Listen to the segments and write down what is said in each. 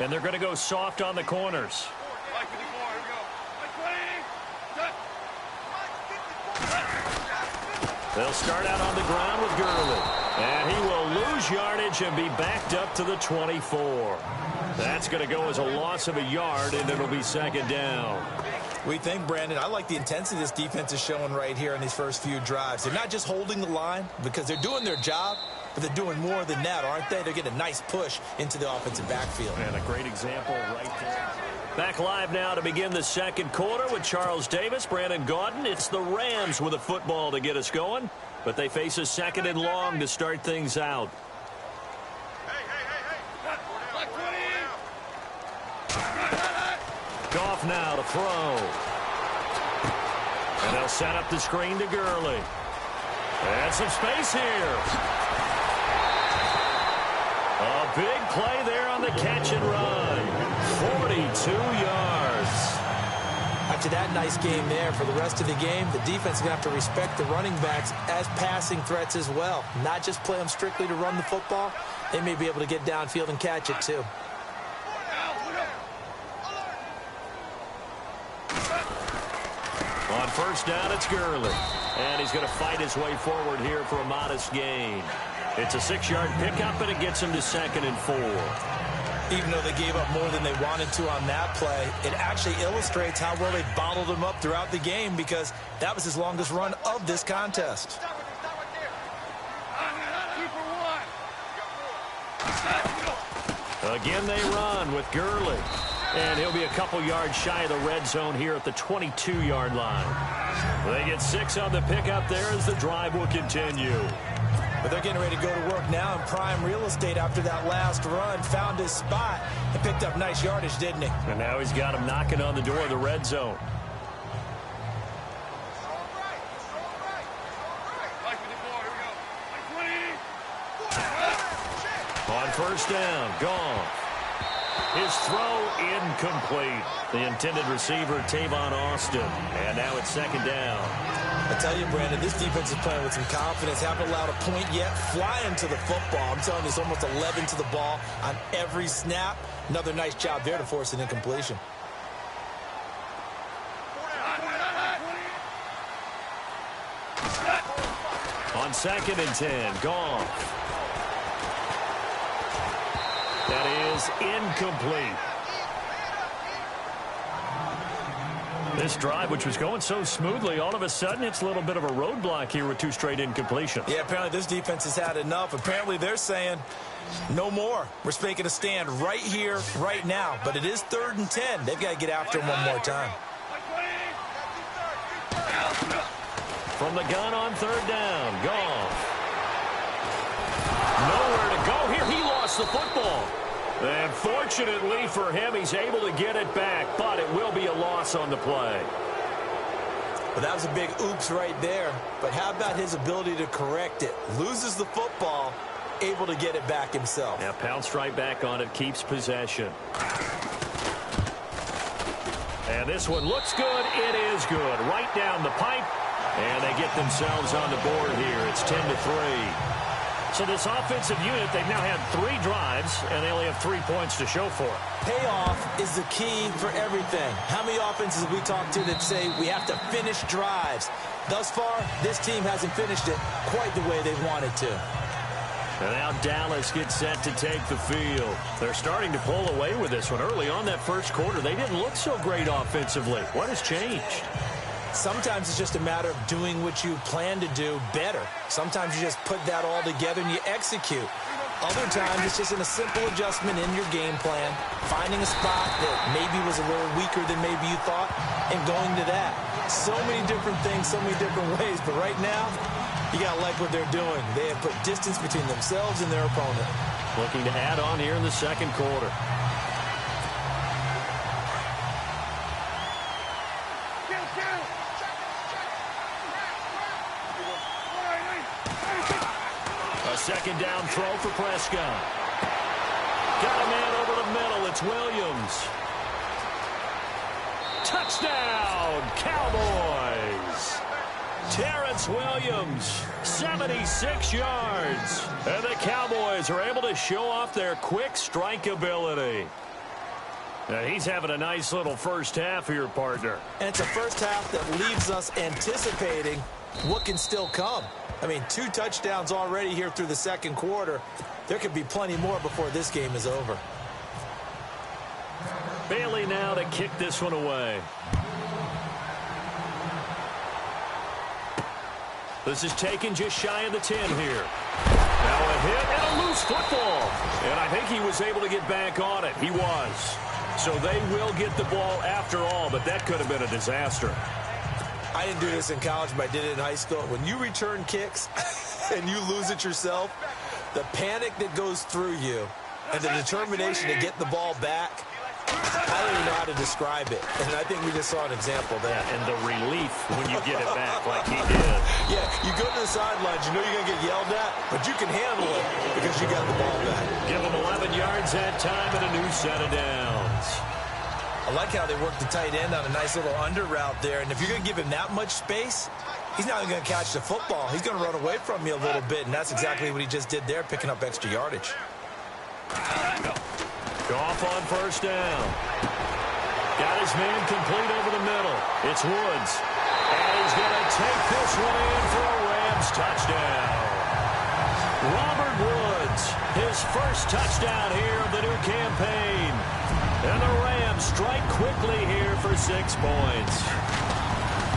And they're going to go soft on the corners. They'll start out on the ground with Gurley. And he will lose yardage and be backed up to the 24. That's going to go as a loss of a yard, and it'll be second down. We think, Brandon, I like the intensity this defense is showing right here in these first few drives. They're not just holding the line because they're doing their job, but they're doing more than that, aren't they? They're getting a nice push into the offensive backfield. And a great example right there. Back live now to begin the second quarter with Charles Davis, Brandon Gaudin. It's the Rams with a football to get us going, but they face a second and long to start things out. Goff now to throw. And they'll set up the screen to Gurley. And some space here. A big play there on the catch and run. 42 yards. After that nice game there, for the rest of the game, the defense is going to have to respect the running backs as passing threats as well. Not just play them strictly to run the football. They may be able to get downfield and catch it too. On first down, it's Gurley. And he's going to fight his way forward here for a modest gain. It's a 6-yard pickup, and it gets him to 2nd and 4. Even though they gave up more than they wanted to on that play, it actually illustrates how well they bottled him up throughout the game because that was his longest run of this contest. Again, they run with Gurley. And he'll be a couple yards shy of the red zone here at the 22-yard line. They get 6 on the pickup there as the drive will continue. But they're getting ready to go to work now in prime real estate after that last run. Found his spot and picked up nice yardage, didn't he? And now he's got him knocking on the door of the red zone. On first down, Goff. His throw incomplete. The intended receiver, Tavon Austin. And now it's second down. I tell you, Brandon, this defense is playing with some confidence. Haven't allowed a point yet. Flying to the football. I'm telling you, it's almost 11 to the ball on every snap. Another nice job there to force an incompletion. On 2nd and 10, Goff. That is incomplete. This drive, which was going so smoothly, all of a sudden it's a little bit of a roadblock here with 2 straight incompletions. Yeah, apparently this defense has had enough. Apparently they're saying no more. We're making a stand right here, right now. But it is 3rd and 10. They've got to get after him one more time. From the gun on 3rd down, Goff. Nowhere to go here. He lost the football. And fortunately for him, he's able to get it back, but it will be a loss on the play. Well, that was a big oops right there. But how about his ability to correct it? Loses the football, able to get it back himself. Now pounced right back on it, keeps possession. And this one looks good. It is good. Right down the pipe. And they get themselves on the board here. It's 10-3. So this offensive unit, they've now had 3 drives, and they only have 3 points to show for it. Payoff is the key for everything. How many offenses have we talked to that say we have to finish drives? Thus far, this team hasn't finished it quite the way they wanted to. And now Dallas gets set to take the field. They're starting to pull away with this one. Early on that first quarter, they didn't look so great offensively. What has changed? Sometimes it's just a matter of doing what you plan to do better. Sometimes you just put that all together and you execute. Other times it's just in a simple adjustment in your game plan, finding a spot that maybe was a little weaker than maybe you thought, and going to that. So many different things, so many different ways, but right now, you got to like what they're doing. They have put distance between themselves and their opponent. Looking to add on here in the second quarter. Second down throw for Prescott. Got a man over the middle. It's Williams. Touchdown, Cowboys. Terrence Williams, 76 yards. And the Cowboys are able to show off their quick strike ability. He's having a nice little first half here, partner. And it's a first half that leaves us anticipating what can still come. I mean, 2 touchdowns already here through the second quarter. There could be plenty more before this game is over. Bailey now to kick this one away. This is taken just shy of the 10 here. Now a hit and a loose football. And I think he was able to get back on it. He was. So they will get the ball after all, but that could have been a disaster. I didn't do this in college, but I did it in high school. When you return kicks and you lose it yourself, the panic that goes through you and the determination to get the ball back, I don't even know how to describe it. And I think we just saw an example there. Yeah, and the relief when you get it back like he did. Yeah, you go to the sidelines, you know you're going to get yelled at, but you can handle it because you got the ball back. Give him 11 yards that time and a new set of downs. I like how they work the tight end on a nice little under route there. And if you're going to give him that much space, he's not even going to catch the football. He's going to run away from you a little bit, and that's exactly what he just did there, picking up extra yardage. Goff on first down. Got his man complete over the middle. It's Woods. And he's going to take this one in for a Rams touchdown. Robert Woods, his first touchdown here of the new campaign. And the Rams strike quickly here for 6 points.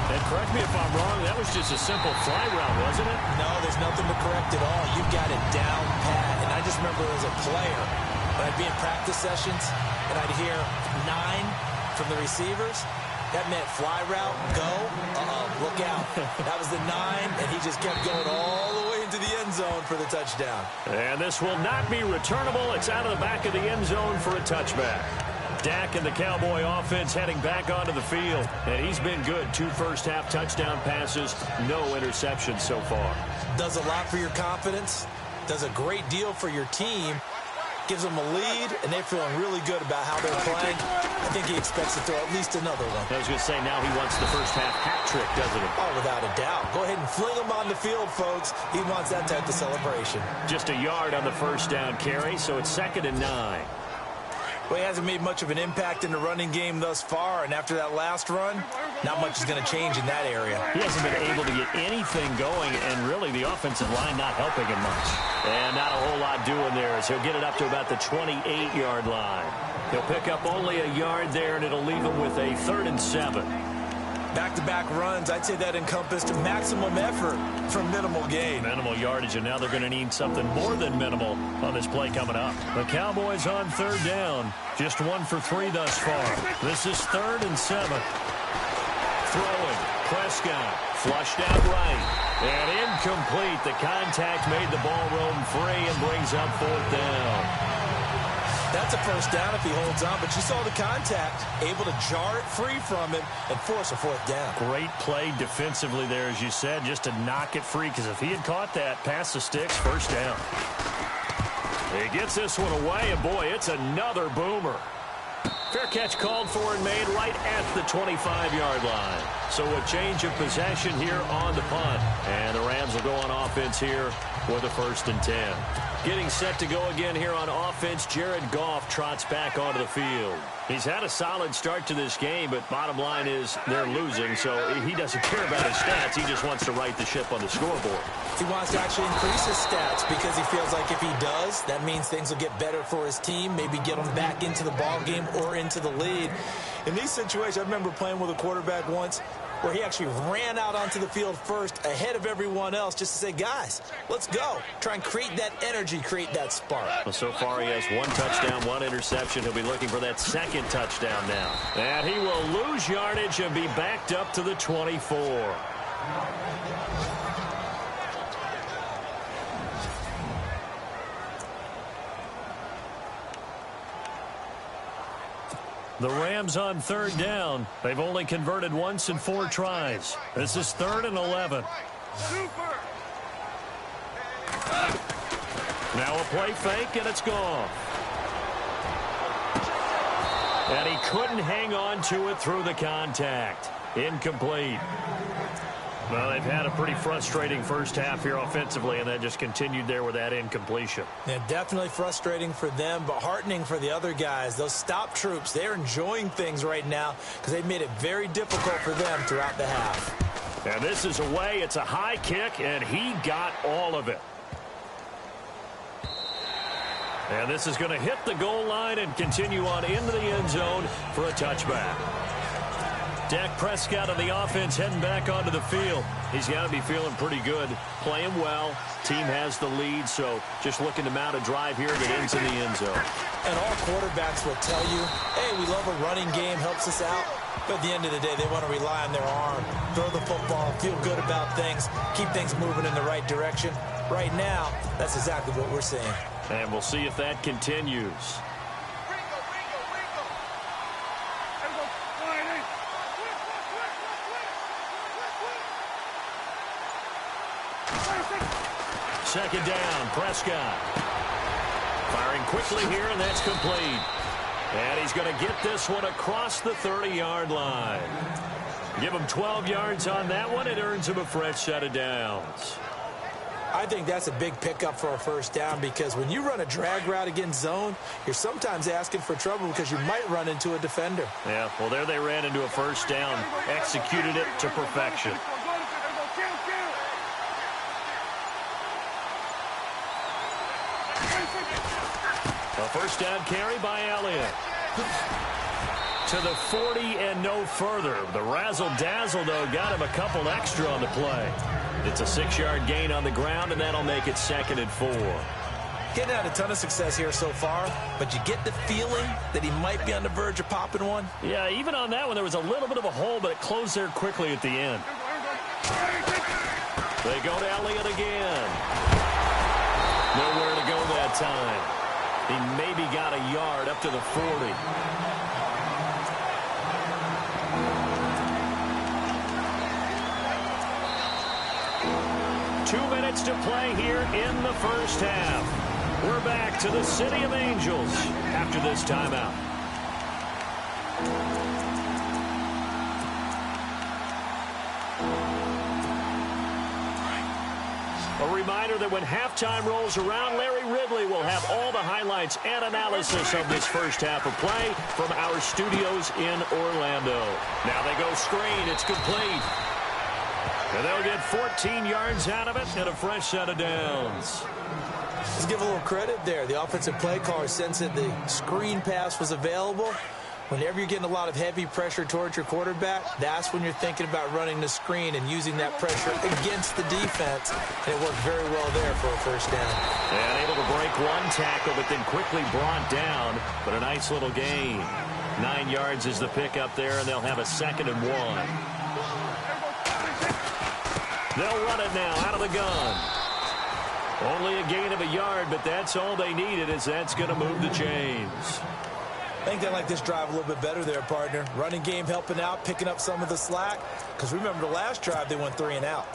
And correct me if I'm wrong, that was just a simple fly route, wasn't it? No, there's nothing to correct at all. You've got it down pat. And I just remember as a player, when I'd be in practice sessions and I'd hear 9 from the receivers, that meant fly route, go, look out. That was the 9, and he just kept going all the way into the end zone for the touchdown. And this will not be returnable. It's out of the back of the end zone for a touchback. Dak and the Cowboy offense heading back onto the field, and he's been good. 2 first-half touchdown passes, no interceptions so far. Does a lot for your confidence, does a great deal for your team, gives them a lead, and they're feeling really good about how they're playing. I think he expects to throw at least another one. I was going to say, now he wants the first-half hat trick, doesn't he? Oh, without a doubt. Go ahead and fling him on the field, folks. He wants that type of celebration. Just a yard on the first down carry, so it's 2nd and 9. Well, he hasn't made much of an impact in the running game thus far, and after that last run, not much is going to change in that area. He hasn't been able to get anything going, and really the offensive line not helping him much. And not a whole lot doing there as he'll get it up to about the 28-yard line. He'll pick up only a yard there, and it'll leave him with a 3rd and 7. Back-to-back runs, I'd say that encompassed maximum effort for minimal gain. Minimal yardage, and now they're going to need something more than minimal on this play coming up. The Cowboys on 3rd down. Just 1 for 3 thus far. This is 3rd and 7. Throwing. Prescott flushed out right. And incomplete. The contact made the ball roam free and brings up 4th down. That's a first down if he holds on, but you saw the contact, able to jar it free from him and force a 4th down. Great play defensively there, as you said, just to knock it free, because if he had caught that, past the sticks, first down. He gets this one away, and boy, it's another boomer. Fair catch called for and made right at the 25-yard line. So a change of possession here on the punt. And the Rams will go on offense here with a 1st and 10. Getting set to go again here on offense, Jared Goff trots back onto the field. He's had a solid start to this game, but bottom line is they're losing, so he doesn't care about his stats. He just wants to right the ship on the scoreboard. He wants to actually increase his stats because he feels like if he does, that means things will get better for his team, maybe get him back into the ball game or into the lead. In these situations, I remember playing with a quarterback once where he actually ran out onto the field first ahead of everyone else just to say, guys, let's go. Try and create that energy, create that spark. Well, so far he has 1 touchdown, 1 interception. He'll be looking for that 2nd touchdown now. And he will lose yardage and be backed up to the 24. The Rams on 3rd down. They've only converted once in 4 tries. This is 3rd and 11. Now a play fake, and it's gone. And he couldn't hang on to it through the contact. Incomplete. Well, they've had a pretty frustrating first half here offensively, and that just continued there with that incompletion. Yeah, definitely frustrating for them, but heartening for the other guys. Those stop troops, they're enjoying things right now because they've made it very difficult for them throughout the half. And this is away. It's a high kick, and he got all of it. And this is going to hit the goal line and continue on into the end zone for a touchback. Dak Prescott of the offense heading back onto the field. He's got to be feeling pretty good, playing well. Team has the lead, so just looking to mount a drive here that ends in the end zone. And all quarterbacks will tell you, hey, we love a running game, helps us out. But at the end of the day, they want to rely on their arm, throw the football, feel good about things, keep things moving in the right direction. Right now, that's exactly what we're seeing. And we'll see if that continues. Second down, Prescott. Firing quickly here, and that's complete. And he's going to get this one across the 30-yard line. Give him 12 yards on that one. It earns him a fresh set of downs. I think that's a big pickup for a first down because when you run a drag route against zone, you're sometimes asking for trouble because you might run into a defender. Yeah, well, there they ran into a first down, executed it to perfection. A first down carry by Elliott. To the 40 and no further. The razzle-dazzle, though, got him a couple extra on the play. It's a 6-yard gain on the ground, and that'll make it 2nd and 4. Getting out a ton of success here so far, but you get the feeling that he might be on the verge of popping one. Yeah, even on that one, there was a little bit of a hole, but it closed there quickly at the end. They go to Elliott again. Nowhere to go that time. He maybe got a yard up to the 40. 2 minutes to play here in the first half. We're back to the City of Angels after this timeout. A reminder that when halftime rolls around, Larry Ridley will have all the highlights and analysis of this first half of play from our studios in Orlando. Now they go screen. It's complete. And they'll get 14 yards out of it and a fresh set of downs. Let's give a little credit there. The offensive play caller sensed that the screen pass was available. Whenever you're getting a lot of heavy pressure towards your quarterback, that's when you're thinking about running the screen and using that pressure against the defense. And it worked very well there for a first down. And able to break one tackle, but then quickly brought down. But a nice little gain. 9 yards is the pickup there, and they'll have a 2nd and 1. They'll run it now out of the gun. Only a gain of a yard, but that's all they needed, as that's going to move the chains. I think they like this drive a little bit better there, partner. Running game helping out, picking up some of the slack. Because remember the last drive, they went 3 and out.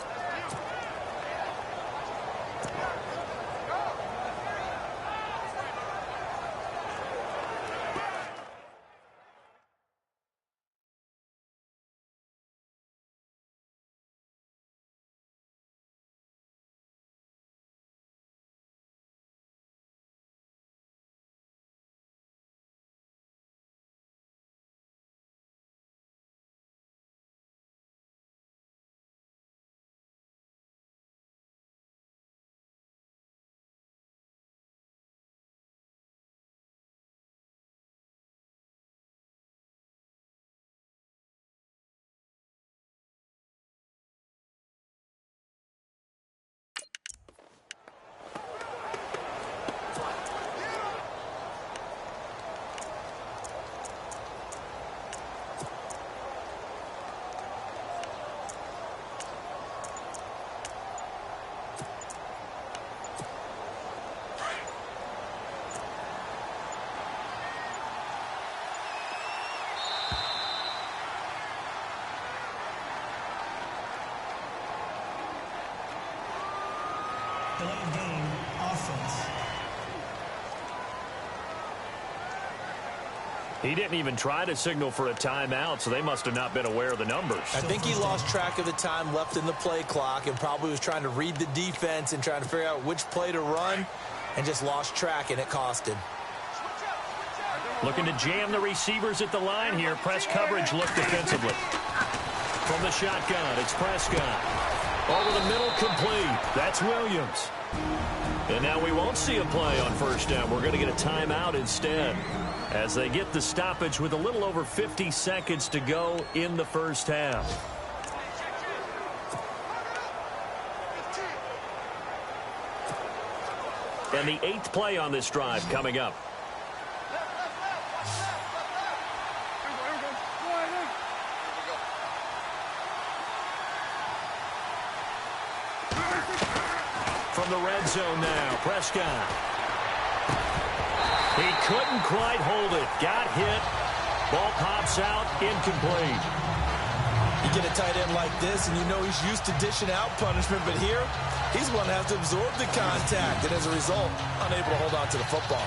Delayed game, offense. He didn't even try to signal for a timeout, so they must have not been aware of the numbers. I think he lost track of the time left in the play clock and probably was trying to read the defense and trying to figure out which play to run and just lost track, and it cost him. Looking to jam the receivers at the line here. Press coverage look defensively. From the shotgun, it's Prescott. Over the middle, complete. That's Williams. And now we won't see a play on first down. We're going to get a timeout instead, as they get the stoppage with a little over 50 seconds to go in the first half. And the 8th play on this drive coming up. From the red zone now, Prescott. He couldn't quite hold it. Got hit. Ball pops out, incomplete. You get a tight end like this, and you know he's used to dishing out punishment, but here, he's going to have to absorb the contact, and as a result, unable to hold on to the football.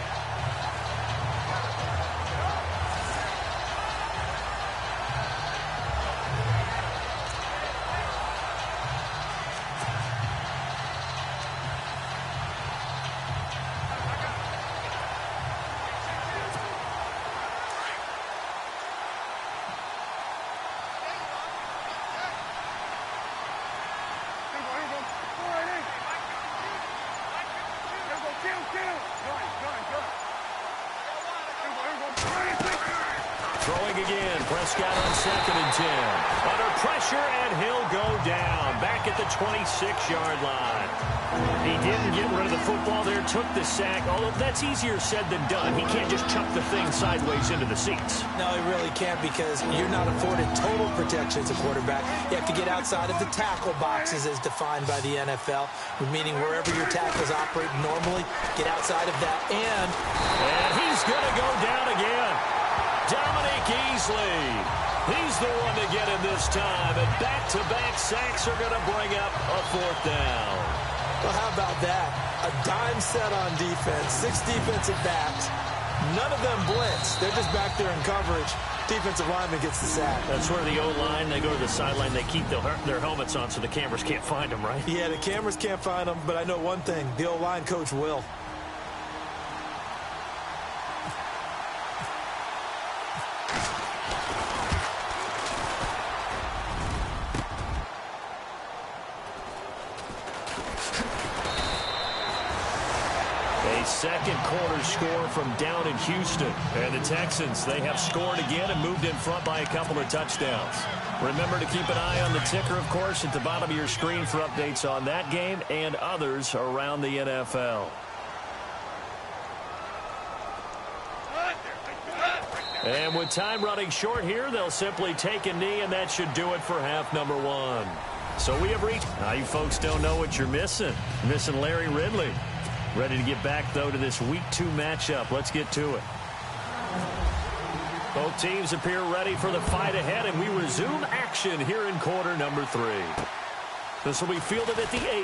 Throwing again, Prescott on 2nd and 10. Under pressure, and he'll go down. Back at the 26-yard line. He didn't get rid of the football there, took the sack. Although that's easier said than done. He can't just chuck the thing sideways into the seats. No, he really can't, because you're not afforded total protection as a quarterback. You have to get outside of the tackle boxes as defined by the NFL, meaning wherever your tackles operate normally, get outside of that. And he's going to go down again. Dominique Easley. He's the one to get him this time. And back-to-back sacks are going to bring up a 4th down. Well, how about that? A dime set on defense, 6 defensive backs. None of them blitz. They're just back there in coverage. Defensive lineman gets the sack. That's where the O-line, they go to the sideline, they keep their helmets on so the cameras can't find them, right? Yeah, the cameras can't find them, but I know one thing. The O-line coach will. Second quarter score from down in Houston. And the Texans, they have scored again and moved in front by a couple of touchdowns. Remember to keep an eye on the ticker, of course, at the bottom of your screen for updates on that game and others around the NFL. And with time running short here, they'll simply take a knee, and that should do it for half number 1. So we have reached. Now, you folks don't know what you're missing. You're missing Larry Ridley. Ready to get back, though, to this Week 2 matchup. Let's get to it. Both teams appear ready for the fight ahead, and we resume action here in quarter number 3. This will be fielded at the 8.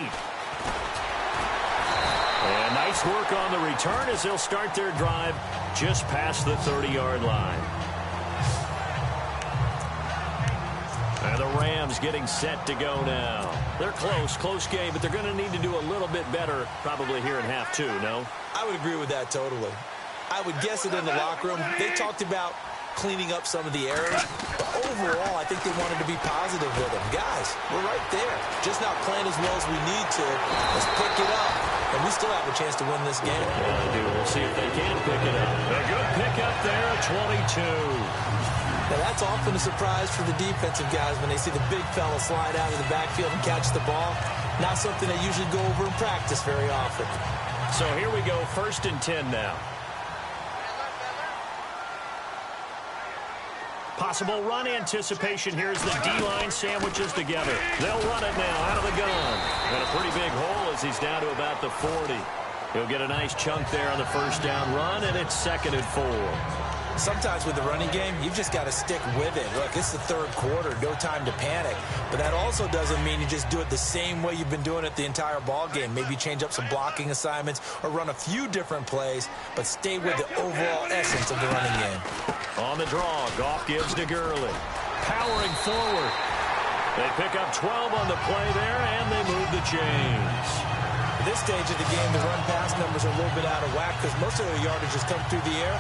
And nice work on the return as they'll start their drive just past the 30-yard line. And the Rams getting set to go now. They're close game, but they're going to need to do a little bit better probably here in half 2, no? I would agree with that totally. I would guess it in the locker room. They talked about cleaning up some of the errors, but overall, I think they wanted to be positive with them. Guys, we're right there. Just not playing as well as we need to. Let's pick it up, and we still have a chance to win this game. Yeah, they do. We'll see if they can pick it up. A good pick up there at 22. Now, that's often a surprise for the defensive guys when they see the big fella slide out of the backfield and catch the ball. Not something they usually go over in practice very often. So here we go, 1st and 10 now. Possible run anticipation. Here's the D-line sandwiches together. They'll run it now out of the gun. And a pretty big hole as he's down to about the 40. He'll get a nice chunk there on the first down run, and it's 2nd and 4. Sometimes with the running game, you've just got to stick with it. Look, it's the third quarter, no time to panic. But that also doesn't mean you just do it the same way you've been doing it the entire ball game. Maybe change up some blocking assignments or run a few different plays, but stay with the overall essence of the running game. On the draw, Goff gives to Gurley. Powering forward. They pick up 12 on the play there, and they move the chains. At this stage of the game, the run-pass numbers are a little bit out of whack because most of their yardage has come through the air.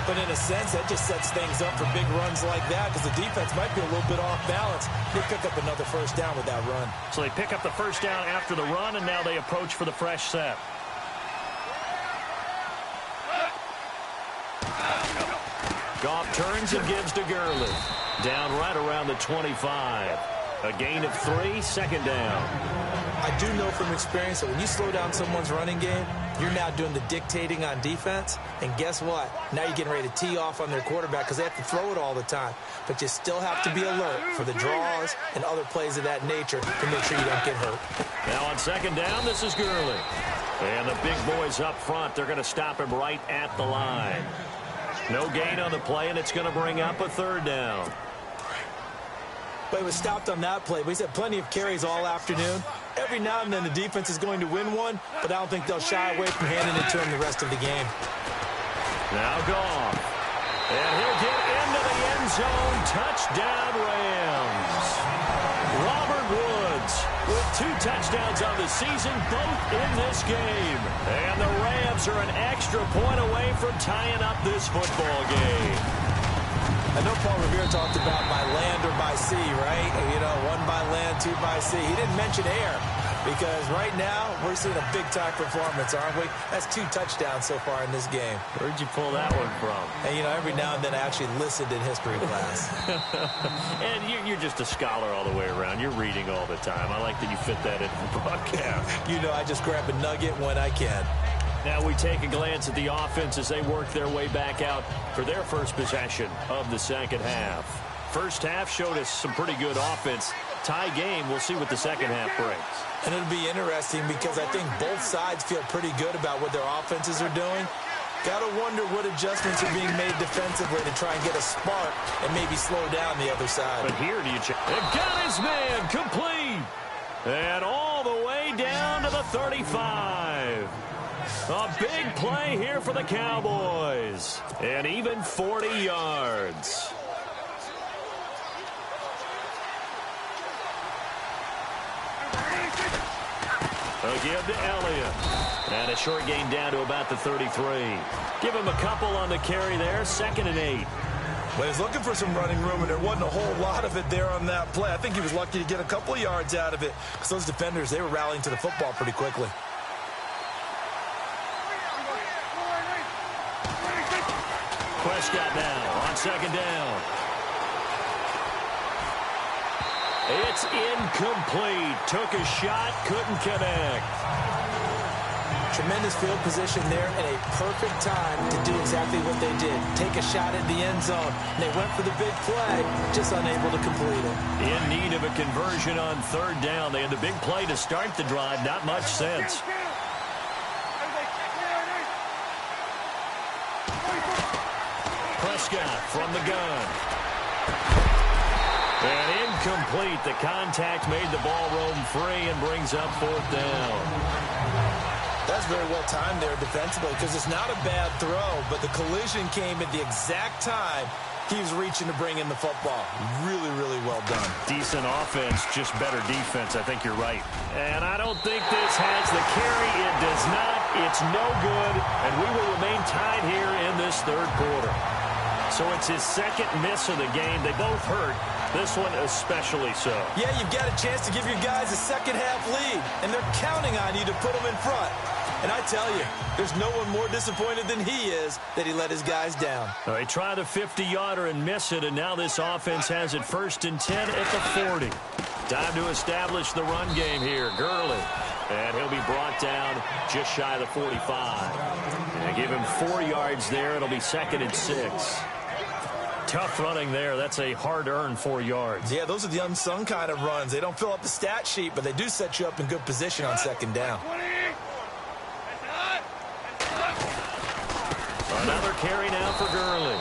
But in a sense, that just sets things up for big runs like that because the defense might be a little bit off balance. They pick up another first down with that run. So they pick up the first down after the run, and now they approach for the fresh set. Goff turns and gives to Gurley. Down right around the 25. A gain of 3, second down. I do know from experience that when you slow down someone's running game, you're now doing the dictating on defense. And guess what? Now you're getting ready to tee off on their quarterback because they have to throw it all the time. But you still have to be alert for the draws and other plays of that nature to make sure you don't get hurt. Now on second down, this is Gurley. And the big boys up front, they're going to stop him right at the line. No gain on the play, and it's going to bring up a third down. But he was stopped on that play. But he's had plenty of carries all afternoon. Every now and then the defense is going to win one, but I don't think they'll shy away from handing it to him the rest of the game. Now Goff. And he'll get into the end zone. Touchdown, Rams. Robert Woods with 2 touchdowns on the season, both in this game. And the Rams are an extra point away from tying up this football game. I know Paul Revere talked about by land or by sea, right? You know, 1 by land, 2 by sea. He didn't mention air because right now we're seeing a big-time performance, aren't we? That's 2 touchdowns so far in this game. Where'd you pull that one from? And, you know, every now and then I actually listened in history class. And you're just a scholar all the way around. You're reading all the time. I like that you fit that into the broadcast. You know, I just grab a nugget when I can. Now we take a glance at the offense as they work their way back out for their first possession of the second half. First half showed us some pretty good offense. Tie game, we'll see what the second half brings. And it'll be interesting because I think both sides feel pretty good about what their offenses are doing. Got to wonder what adjustments are being made defensively to try and get a spark and maybe slow down the other side. But here do you check? They got his man complete. And all the way down to the 35. A big play here for the Cowboys. And even 40 yards. A give to Elliott. And a short gain down to about the 33. Give him a couple on the carry there. 2nd and 8. Well, he's looking for some running room, and there wasn't a whole lot of it there on that play. I think he was lucky to get a couple of yards out of it because those defenders, they were rallying to the football pretty quickly. Prescott now on second down. It's incomplete. Took a shot, couldn't connect. Tremendous field position there and a perfect time to do exactly what they did. Take a shot at the end zone. And they went for the big play, just unable to complete it. In need of a conversion on third down. They had the big play to start the drive. Not much sense. Prescott from the gun. And incomplete. The contact made the ball roam free and brings up 4th down. That's very well timed there defensively because it's not a bad throw, but the collision came at the exact time he was reaching to bring in the football. Really, really well done. Decent offense, just better defense. I think you're right. And I don't think this has the carry. It does not. It's no good. And we will remain tied here in this third quarter. So it's his 2nd miss of the game. They both hurt. This one especially so. Yeah, you've got a chance to give your guys a second-half lead, and they're counting on you to put them in front. And I tell you, there's no one more disappointed than he is that he let his guys down. They try the 50-yarder and miss it, and now this offense has it 1st and 10 at the 40. Time to establish the run game here. Gurley. And he'll be brought down just shy of the 45. And give him 4 yards there. It'll be 2nd and 6. Tough running there. That's a hard-earned 4 yards. Yeah, those are the unsung kind of runs. They don't fill up the stat sheet, but they do set you up in good position on 2nd down. Another carry now for Gurley.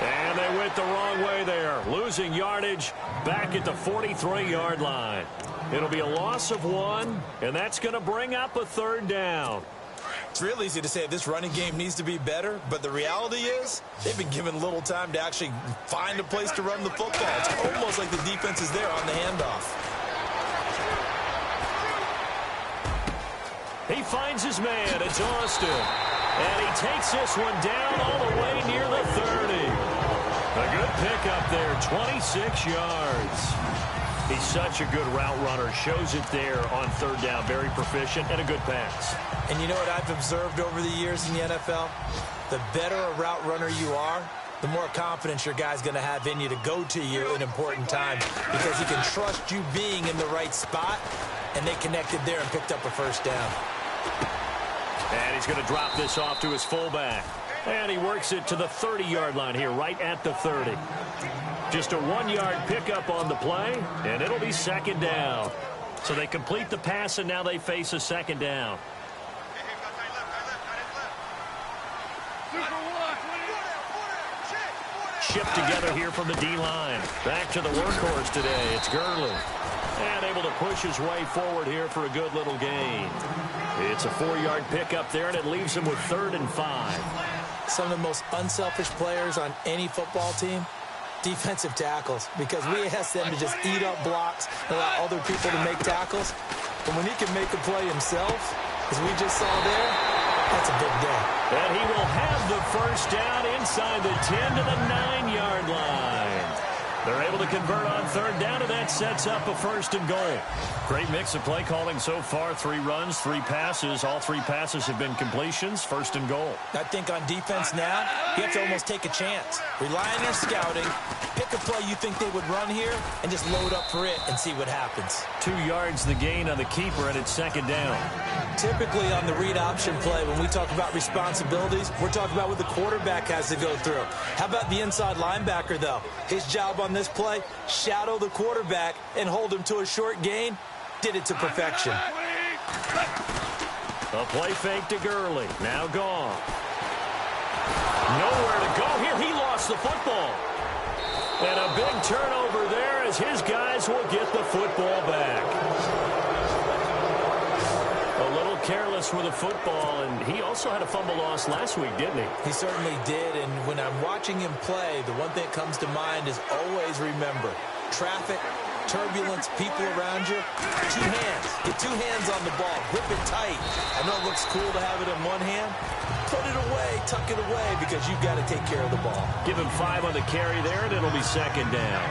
And they went the wrong way there, losing yardage back at the 43-yard line. It'll be a loss of 1, and that's going to bring up a 3rd down. It's real easy to say this running game needs to be better, but the reality is they've been given little time to actually find a place to run the football. It's almost like the defense is there on the handoff. He finds his man. It's Austin. And he takes this one down all the way near the 30. A good pickup there, 26 yards. He's such a good route runner. Shows it there on 3rd down. Very proficient and a good pass. And you know what I've observed over the years in the NFL? The better a route runner you are, the more confidence your guy's going to have in you to go to you in important times because he can trust you being in the right spot, and they connected there and picked up a 1st down. And he's going to drop this off to his fullback. And he works it to the 30-yard line here, right at the 30. Just a 1-yard pickup on the play, and it'll be 2nd down. So they complete the pass, and now they face a 2nd down. Shipped together here from the D-line. Back to the workhorse today. It's Gurley. And able to push his way forward here for a good little gain. It's a 4-yard pickup there, and it leaves him with 3rd and 5. Some of the most unselfish players on any football team, defensive tackles, because we ask them to just eat up blocks and allow other people to make tackles. But when he can make a play himself, as we just saw there, that's a big day. And he will have the 1st down inside the 10 to the 9-yard line. They're able to convert on 3rd down, and that sets up a 1st and goal. Great mix of play calling so far. 3 runs, 3 passes. All 3 passes have been completions. 1st and goal. I think on defense now, you have to almost take a chance. Rely on your scouting. Pick a play you think they would run here, and just load up for it and see what happens. 2 yards the gain on the keeper, and it's 2nd down. Typically on the read option play, when we talk about responsibilities, we're talking about what the quarterback has to go through. How about the inside linebacker, though? His job on this play, shadow the quarterback and hold him to a short gain. Did it to perfection. A play fake to Gurley. Now gone. Nowhere to go here. He lost the football. And a big turnover there as his guys will get the football back. A little careless with the football, and he also had a fumble loss last week, didn't he? He certainly did, and when I'm watching him play, the one thing that comes to mind is always remember, traffic, turbulence, people around you, 2 hands. Get 2 hands on the ball. Grip it tight. I know it looks cool to have it in one hand. Put it away, tuck it away, because you've got to take care of the ball. Give him 5 on the carry there, and it'll be 2nd down.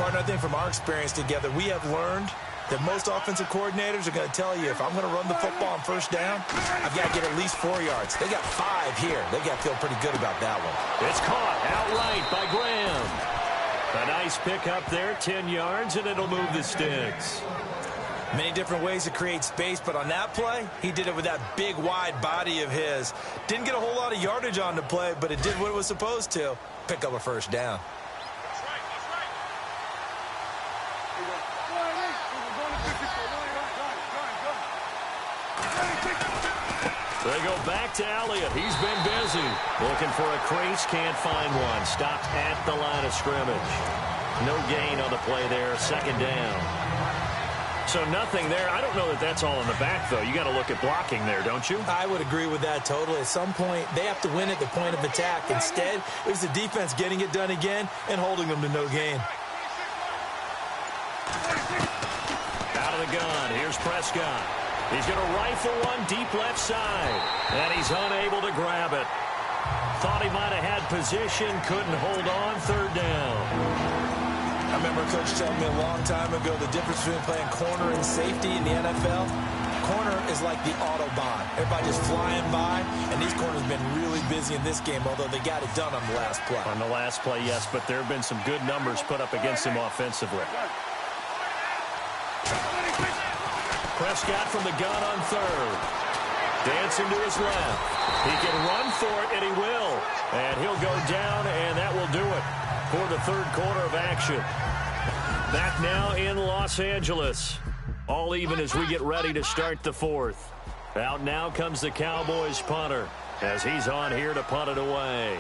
Partner, I think from our experience together, we have learned that most offensive coordinators are going to tell you, if I'm going to run the football on 1st down, I've got to get at least 4 yards. They got 5 here. They got to feel pretty good about that one. It's caught outright by Graham. A nice pickup there, 10 yards, and it'll move the sticks. Many different ways to create space, but on that play, he did it with that big, wide body of his. Didn't get a whole lot of yardage on the play, but it did what it was supposed to. Pick up a 1st down. They go back to Elliott. He's been busy. Looking for a crease, can't find one. Stopped at the line of scrimmage. No gain on the play there, 2nd down. So nothing there. I don't know that that's all in the back, though. You got to look at blocking there, don't you? I would agree with that totally. At some point, they have to win at the point of attack. Instead, it was the defense getting it done again and holding them to no gain. Out of the gun. Here's Prescott. He's going to rifle one deep left side. And he's unable to grab it. Thought he might have had position. Couldn't hold on. 3rd down. I remember Coach telling me a long time ago the difference between playing corner and safety in the NFL. Corner is like the Autobahn. Everybody just flying by, and these corners have been really busy in this game, although they got it done on the last play. On the last play, yes, but there have been some good numbers put up against him offensively. Prescott from the gun on 3rd. Dancing to his left. He can run for it, and he will. And he'll go down, and that will do it for the 3rd quarter of action. Back now in Los Angeles. All even as we get ready to start the 4th. Out now comes the Cowboys punter as he's on here to punt it away.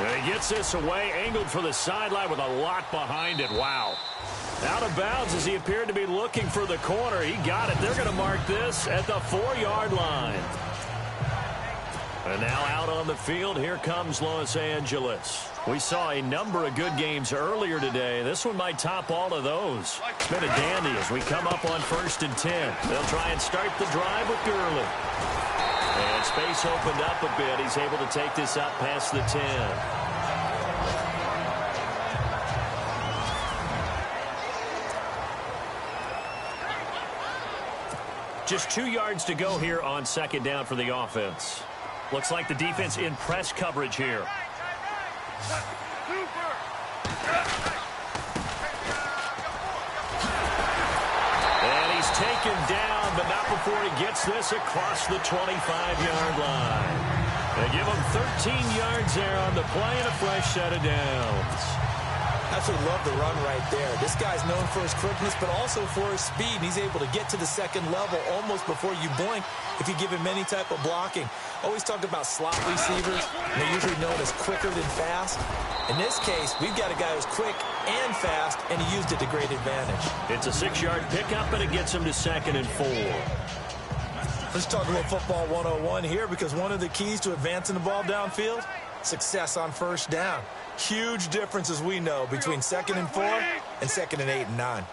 And he gets this away, angled for the sideline with a lot behind it. Wow. Out of bounds as he appeared to be looking for the corner. He got it. They're going to mark this at the 4-yard line. And now out on the field, here comes Los Angeles. We saw a number of good games earlier today. This one might top all of those. It's been a dandy as we come up on 1st and 10. They'll try and start the drive with Gurley. And space opened up a bit. He's able to take this up past the 10. Just 2 yards to go here on 2nd down for the offense. Looks like the defense in press coverage here. And he's taken down, but not before he gets this across the 25-yard line. They give him 13 yards there on the play and a fresh set of downs. Absolutely love the run right there. This guy's known for his quickness, but also for his speed. And he's able to get to the 2nd level almost before you blink if you give him any type of blocking. Always talk about slot receivers. They're usually known as quicker than fast. In this case, we've got a guy who's quick and fast, and he used it to great advantage. It's a 6-yard pickup, and it gets him to 2nd and 4. Let's talk a little football 101 here, because one of the keys to advancing the ball downfield, success on 1st down. Huge difference, as we know, between 2nd and 4 and 2nd and 8 and 9.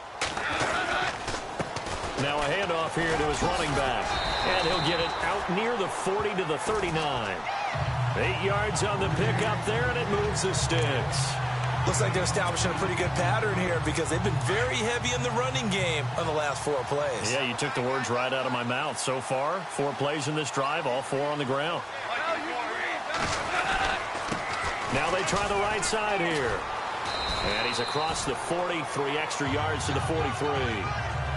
Now a handoff here to his running back. And he'll get it out near the 40 to the 39. 8 yards on the pickup there, and it moves the sticks. Looks like they're establishing a pretty good pattern here because they've been very heavy in the running game on the last 4 plays. Yeah, you took the words right out of my mouth. So far, 4 plays in this drive, all 4 on the ground. Now they try the right side here. And he's across the 40, 3 extra yards to the 43.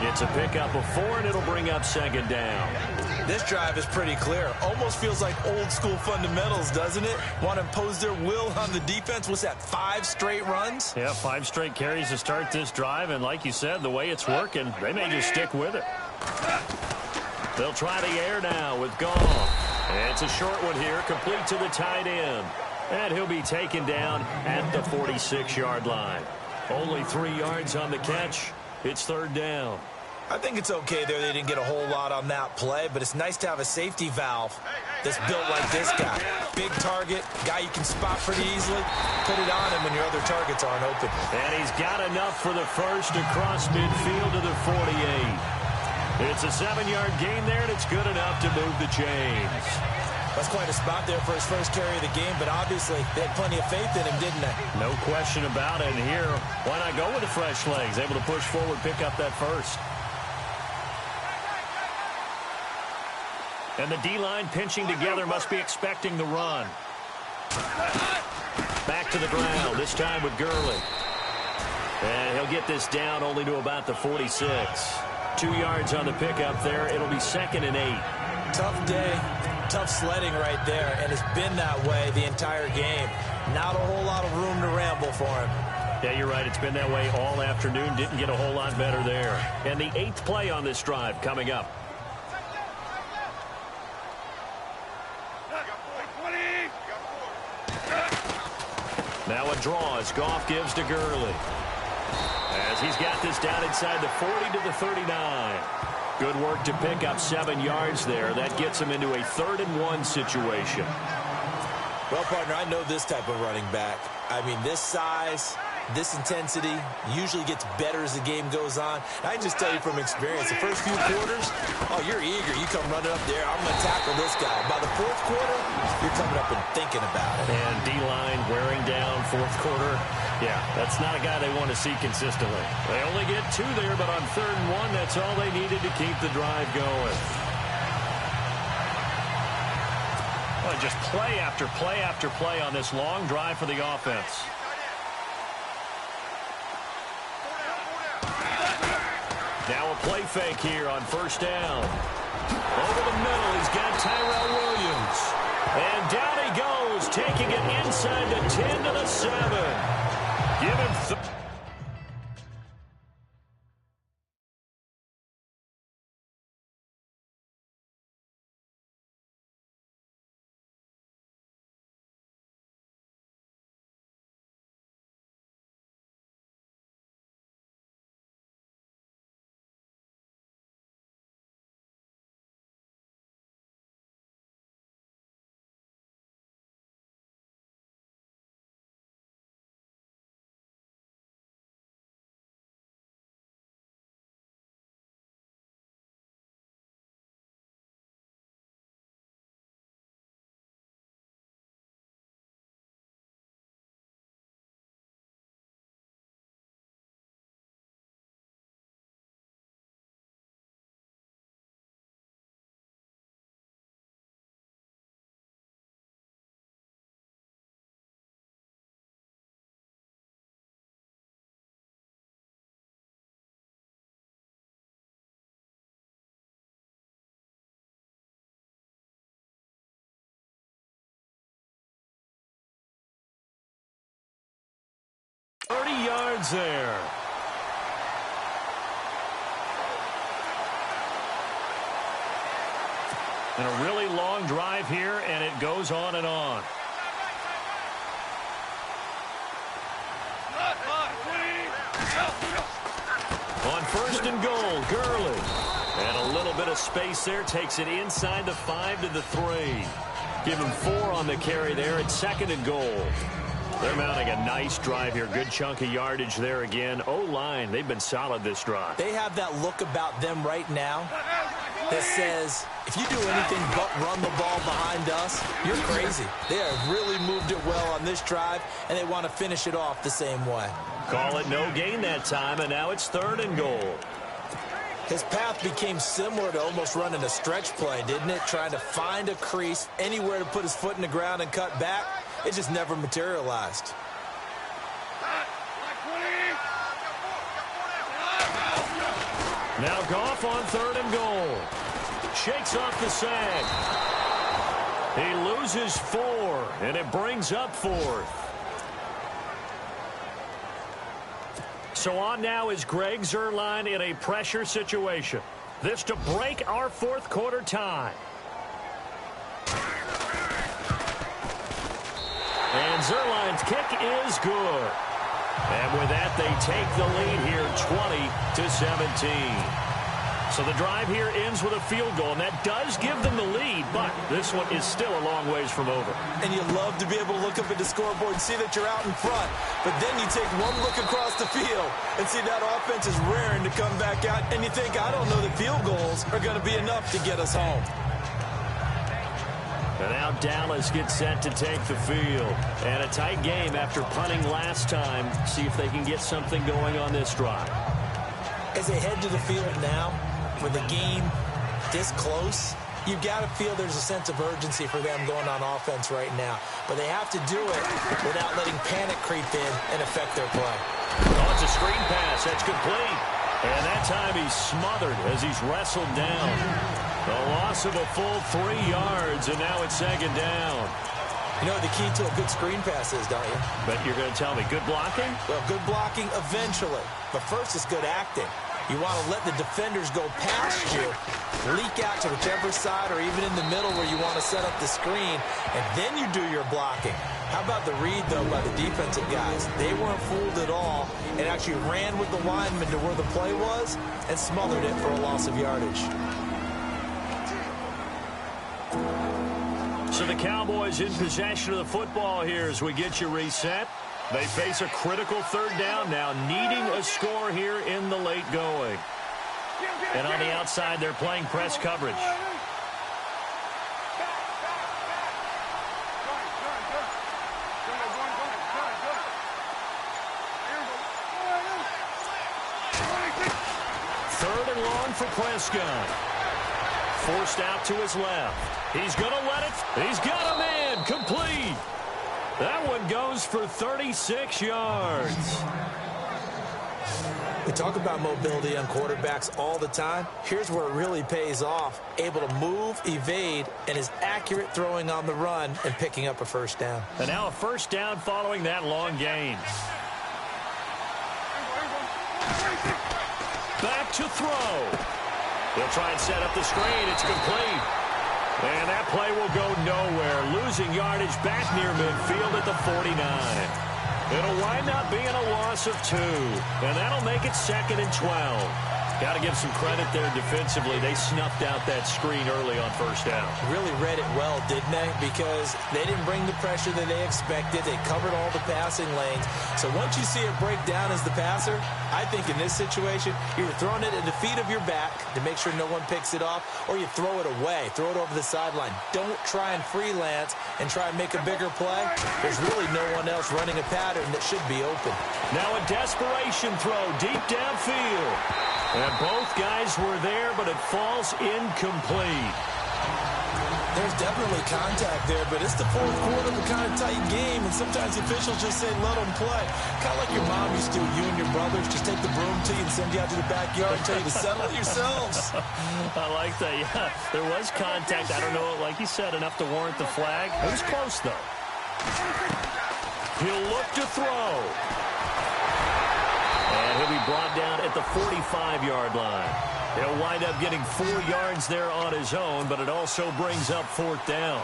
It's a pickup of 4, and it'll bring up 2nd down. This drive is pretty clear. Almost feels like old school fundamentals, doesn't it? Want to impose their will on the defense. What's that, 5 straight runs? Yeah, 5 straight carries to start this drive. And like you said, the way it's working, they may just stick with it. They'll try the air now with Goff. It's a short one here, complete to the tight end. And he'll be taken down at the 46-yard line. Only 3 yards on the catch. It's 3rd down. I think it's okay there. They didn't get a whole lot on that play, but it's nice to have a safety valve that's built like this guy. Big target, guy you can spot pretty easily. Put it on him when your other targets aren't open. And he's got enough for the first across midfield to the 48. It's a 7-yard gain there, and it's good enough to move the chains. That's quite a spot there for his first carry of the game, but obviously they had plenty of faith in him, didn't they? No question about it. And here, why not go with the fresh legs? Able to push forward, pick up that first. And the D-line pinching together, must be expecting the run. Back to the ground, this time with Gurley. And he'll get this down only to about the 46. 2 yards on the pickup there. It'll be 2nd and 8. Tough day. Tough sledding right there, and it's been that way the entire game. Not a whole lot of room to ramble for him. Yeah, you're right. It's been that way all afternoon. Didn't get a whole lot better there. And the 8th play on this drive coming up. Now a draw as Goff gives to Gurley. As he's got this down inside the 40 to the 39. Good work to pick up 7 yards there. That gets him into a 3rd and 1 situation. Well, partner, I know this type of running back. I mean, this size, this intensity usually gets better as the game goes on. I can just tell you from experience, the first few quarters, oh, you're eager. You come running up there, I'm going to tackle this guy. By the 4th quarter, you're coming up and thinking about it. And D-line wearing down 4th quarter. Yeah, that's not a guy they want to see consistently. They only get 2 there, but on 3rd and 1, that's all they needed to keep the drive going. Well, just play after play after play on this long drive for the offense. Now a play fake here on 1st down. Over the middle, he's got Tyrell Williams. And down he goes, taking it inside the 10 to the 7. Give him 30 yards there. And a really long drive here, and it goes on and on. On first and goal, Gurley. And a little bit of space there, takes it inside the 5 to the 3. Give him 4 on the carry there at second and goal. They're mounting a nice drive here. Good chunk of yardage there again. O-line, they've been solid this drive. They have that look about them right now that says, if you do anything but run the ball behind us, you're crazy. They have really moved it well on this drive, and they want to finish it off the same way. Call it no gain that time, and now it's third and goal. His path became similar to almost running a stretch play, didn't it? Trying to find a crease, anywhere to put his foot in the ground and cut back. It just never materialized. Now Goff on third and goal. Shakes off the sack. He loses 4, and it brings up 4th. So on now is Greg Zuerlein in a pressure situation. This to break our fourth quarter tie. And Zuerlein's kick is good. And with that, they take the lead here 20-17. So the drive here ends with a field goal, and that does give them the lead, but this one is still a long ways from over. And you love to be able to look up at the scoreboard and see that you're out in front, but then you take one look across the field and see that offense is raring to come back out, and you think, I don't know that field goals are going to be enough to get us home. And now Dallas gets set to take the field. And a tight game after punting last time. See if they can get something going on this drive. As they head to the field now, with the game this close, you've got to feel there's a sense of urgency for them going on offense right now. But they have to do it without letting panic creep in and affect their play. Oh, it's a screen pass. That's complete. And that time he's smothered as he's wrestled down. A loss of a full 3 yards, and now it's second down. You know what the key to a good screen pass is, don't you? But you're going to tell me, good blocking? Well, good blocking eventually. But first is good acting. You want to let the defenders go past you, leak out to whichever side or even in the middle where you want to set up the screen, and then you do your blocking. How about the read, though, by the defensive guys? They weren't fooled at all and actually ran with the lineman to where the play was and smothered it for a loss of yardage. So the Cowboys in possession of the football here as we get you reset. They face a critical third down now, needing a score here in the late going. And on the outside, they're playing press coverage. Third and long for Prescott. Forced out to his left. He's going to let it. He's got a man. Complete. That one goes for 36 yards. We talk about mobility on quarterbacks all the time. Here's where it really pays off. Able to move, evade, and is accurate throwing on the run and picking up a first down. And now a first down following that long gain. Back to throw. He'll try and set up the screen. It's complete. And that play will go nowhere. Losing yardage back near midfield at the 49. It'll wind up being a loss of 2. And that'll make it second and 12. Got to give some credit there defensively. They snuffed out that screen early on first down. Really read it well, didn't they? Because they didn't bring the pressure that they expected. They covered all the passing lanes. So once you see it break down as the passer, I think in this situation, you're throwing it at the feet of your back to make sure no one picks it off, or you throw it away. Throw it over the sideline. Don't try and freelance and try and make a bigger play. There's really no one else running a pattern that should be open. Now a desperation throw deep downfield. And both guys were there, but it falls incomplete. There's definitely contact there, but it's the fourth quarter of a kind of tight game, and sometimes officials just say, let them play. Kind of like your mom used to, you and your brothers just take the broom to you and send you out to the backyard and tell you to settle it yourselves. I like that, yeah. There was contact. I don't know, like you said, enough to warrant the flag. It was close, though. He'll look to throw. be brought down at the 45-yard line. He'll wind up getting 4 yards there on his own, but it also brings up 4th down.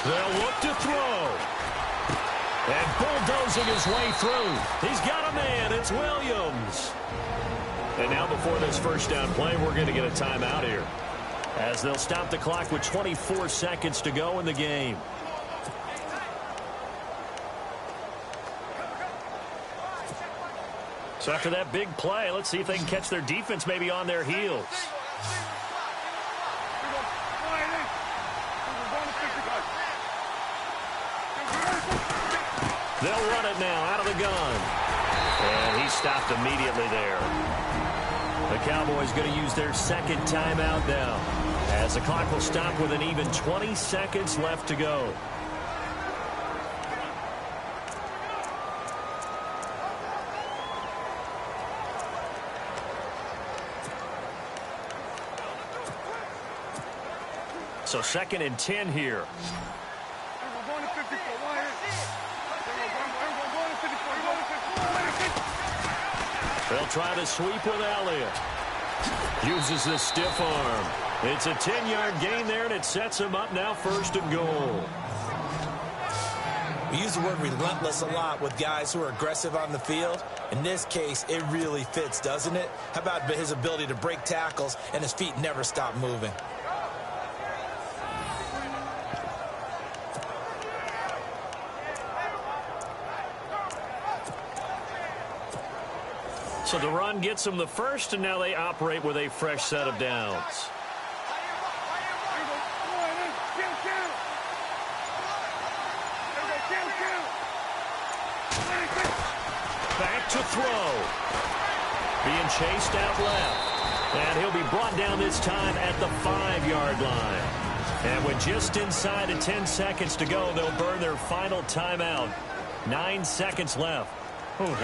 They'll look to throw. And bulldozing his way through. He's got a man. It's Williams. And now before this first down play, we're going to get a timeout here, as they'll stop the clock with 24 seconds to go in the game. So after that big play, let's see if they can catch their defense maybe on their heels. They'll run it now out of the gun. And he stopped immediately there. The Cowboys going to use their second timeout now, as the clock will stop with an even 20 seconds left to go. So 2nd and 10 here. They'll try to sweep with Elliott. Uses the stiff arm. It's a 10-yard gain there, and it sets him up now 1st and goal. We use the word relentless a lot with guys who are aggressive on the field. In this case, it really fits, doesn't it? How about his ability to break tackles and his feet never stop moving? So the run gets them the first, and now they operate with a fresh set of downs. Back to throw. Being chased out left. And he'll be brought down this time at the 5-yard line. And with just inside of 10 seconds to go, they'll burn their final timeout. 9 seconds left.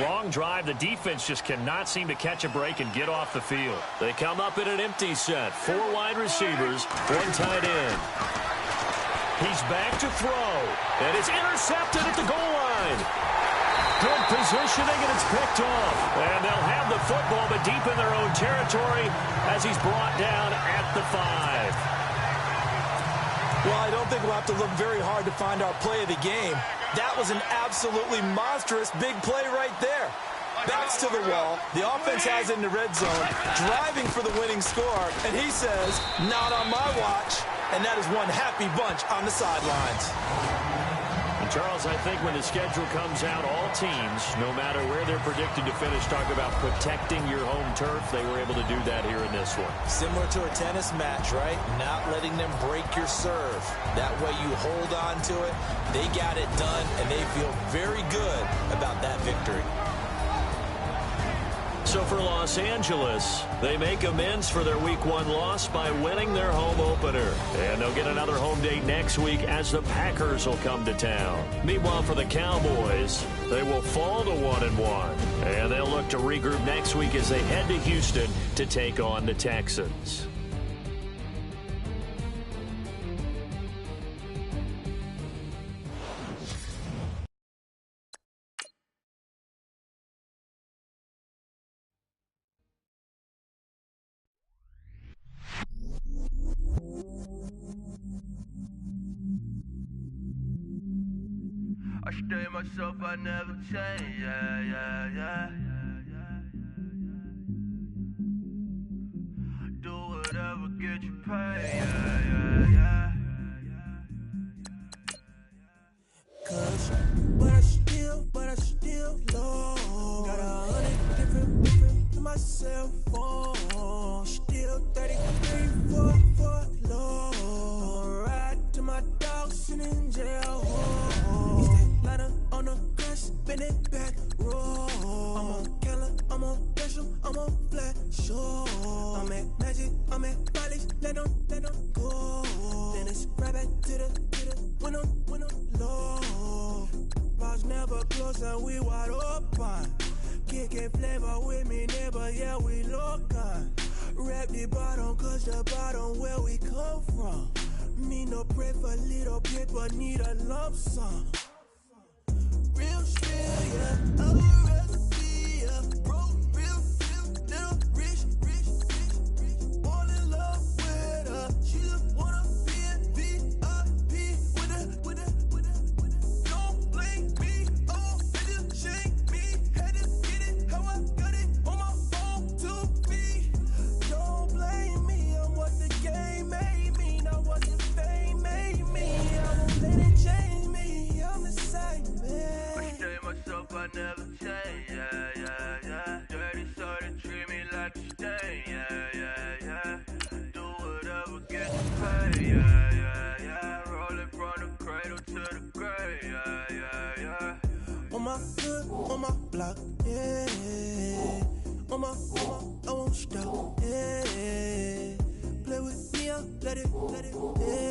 Long drive. The defense just cannot seem to catch a break and get off the field. They come up in an empty set. 4 wide receivers, 1 tight end. He's back to throw. And it's intercepted at the goal line. Good positioning, and it's picked off. And they'll have the football, but deep in their own territory as he's brought down at the 5. Well, I don't think we'll have to look very hard to find our play of the game. That was an absolutely monstrous big play right there. Backs to the wall. The offense has it in the red zone, driving for the winning score. And he says, not on my watch. And that is one happy bunch on the sidelines. And Charles, I think when the schedule comes out, all teams, no matter where they're predicted to finish, talk about protecting your home turf. They were able to do that here in this one. Similar to a tennis match, right? Not letting them break your serve. That way you hold on to it. They got it done, and they feel very good about that victory. So for Los Angeles, they make amends for their Week 1 loss by winning their home opener. And they'll get another home date next week as the Packers will come to town. Meanwhile, for the Cowboys, they will fall to 1-1. And they'll look to regroup next week as they head to Houston to take on the Texans. I stay myself, I never change, yeah. Do whatever, get you paid, yeah. Cause, but I still low. Got 100 different to my cell phone. Still 33 for low. I'ma ride to my dog sitting in jail. Lighter on the grass, spin it back, roll. I'm on Keller, I'm on Bishop, I'm on Flat Shore. I'm at Magic, I'm at Polish, let them go. Then it's right back to the window low. Bars never close and we wide open. Kicking flavor with me, neighbor, yeah, we local. Rap the bottom, cause the bottom where we come from. Me no pray for little paper, need a lump sum. Real spill, yeah. Oh, recipe, yeah. Broke, real, little rich. All in love with her. She just wanna be in VIP with her. Don't blame me, oh, it just shame me. Had to get it, how I got it on my phone to me. Don't blame me, I'm what the game made me, not what the fame made me. I won't let it change me, I'm the same man. I stay myself, I never change, yeah. Dirty sort of treat me like a stain, yeah. Do whatever gets you paid, yeah. Rolling from the cradle to the grave, yeah. On my hood, on my block, yeah. On my, I won't stop, yeah. Play with me, I'll let it, yeah.